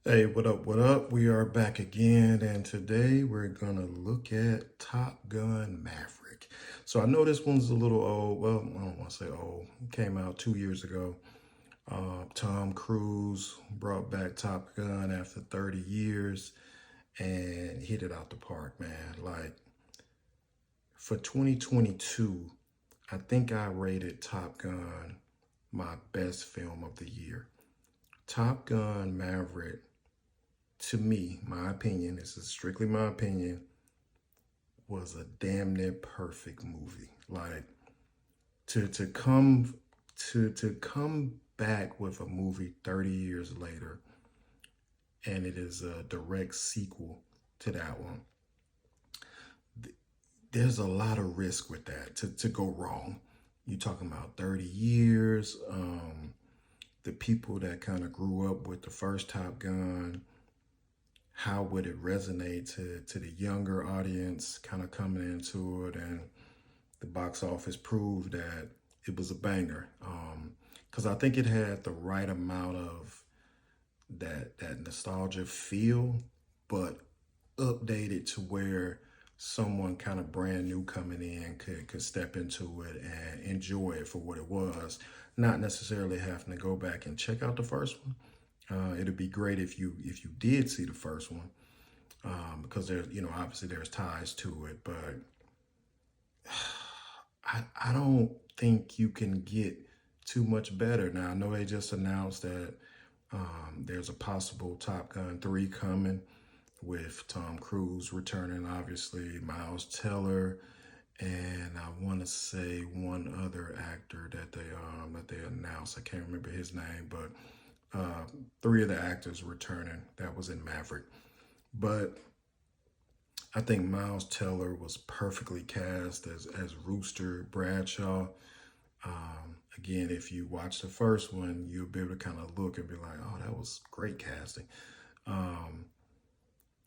Hey, what up? What up? We are back again, and today we're gonna look at Top Gun Maverick. So I know this one's a little old. Well, I don't want to say old. It came out 2 years ago. Tom Cruise brought back Top Gun after 30 years and hit it out the park, man. Like for 2022, I think I rated Top Gun my best film of the year. Top Gun Maverick, to me, my opinion, this is strictly my opinion, was a damn near perfect movie. Like to come back with a movie 30 years later, and it is a direct sequel to that one. There's a lot of risk with that to go wrong. You talking about 30 years, the people that kind of grew up with the first Top Gun, how would it resonate to the younger audience kind of coming into it? And the box office proved that it was a banger, because I think it had the right amount of that nostalgia feel, but updated to where someone kind of brand new coming in could step into it and enjoy it for what it was, not necessarily having to go back and check out the first one. It'd be great if you did see the first one, because there's obviously there's ties to it, but I don't think you can get too much better. Now I know they just announced that there's a possible Top Gun 3 coming with Tom Cruise returning, obviously Miles Teller, and I want to say one other actor that they announced. I can't remember his name, but three of the actors returning that was in Maverick. But I think Miles Teller was perfectly cast as Rooster Bradshaw. Again, if you watch the first one, you'll be able to kind of look and be like, "Oh, that was great casting." Um,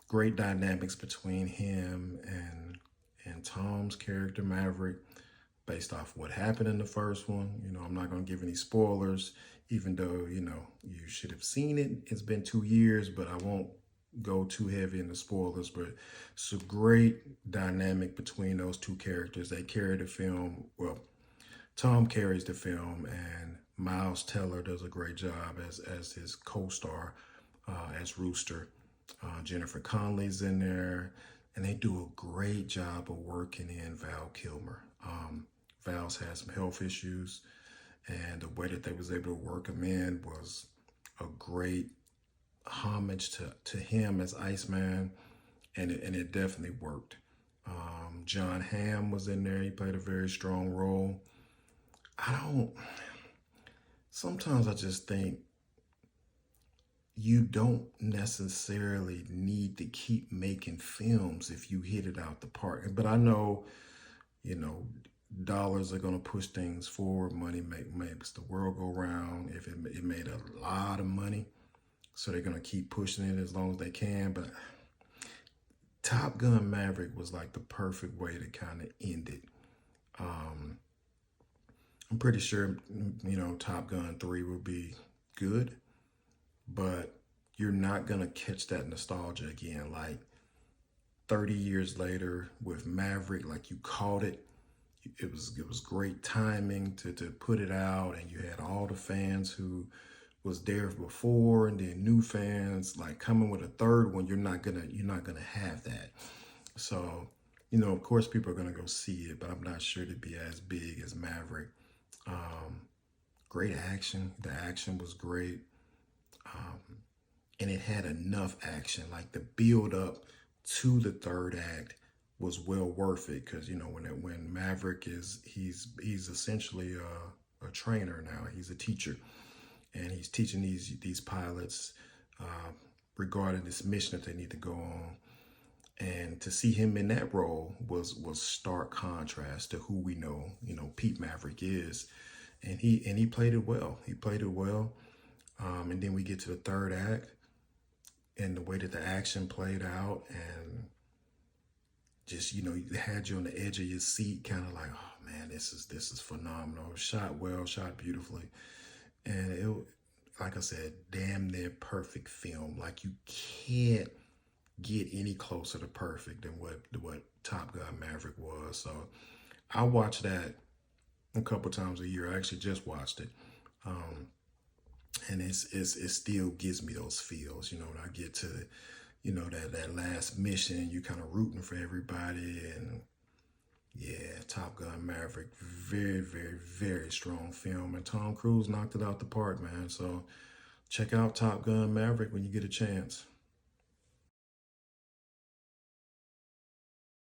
Great dynamics between him and Tom's character Maverick, based off what happened in the first one. I'm not going to give any spoilers, even though you should have seen it. It's been 2 years, but I won't go too heavy in the spoilers. But it's a great dynamic between those two characters. They carry the film. Well, Tom carries the film, and Miles Teller does a great job as his co-star, as Rooster. Jennifer Connelly's in there, and they do a great job of working in Val Kilmer. Val's had some health issues, and the way that they was able to work him in was a great homage to him as Iceman, and it definitely worked. John Hamm was in there. He played a very strong role. I don't. Sometimes I just think you don't necessarily need to keep making films if you hit it out the park. But I know, you know, dollars are going to push things forward. Money makes the world go round. If it made a lot of money, so they're going to keep pushing it as long as they can. But Top Gun Maverick was like the perfect way to kind of end it. I'm pretty sure, Top Gun 3 will be good, but you're not going to catch that nostalgia again. Like 30 years later with Maverick, like you caught it. It was great timing to put it out, and you had all the fans who was there before, and then new fans like coming with a third one. You're not gonna have that. So, of course, people are gonna go see it, but I'm not sure to be as big as Maverick. Um, Great action. The action was great, and it had enough action. Like the build up to the third act was well worth it, because when Maverick he's essentially a trainer now. He's a teacher, and he's teaching these pilots regarding this mission that they need to go on. And to see him in that role was stark contrast to who we know, Pete Maverick is, and he played it well. He played it well, and then we get to the third act, and the way that the action played out, and just it had you on the edge of your seat, kind of like, oh man, this is phenomenal. Shot well, shot beautifully, and like I said, damn near perfect film. Like you can't get any closer to perfect than what Top Gun Maverick was. So I watch that a couple times a year. I actually just watched it. Um, and it still gives me those feels, when I get to, that last mission, you kind of rooting for everybody. And yeah, Top Gun Maverick, very, very, very strong film. And Tom Cruise knocked it out the park, man. So check out Top Gun Maverick when you get a chance.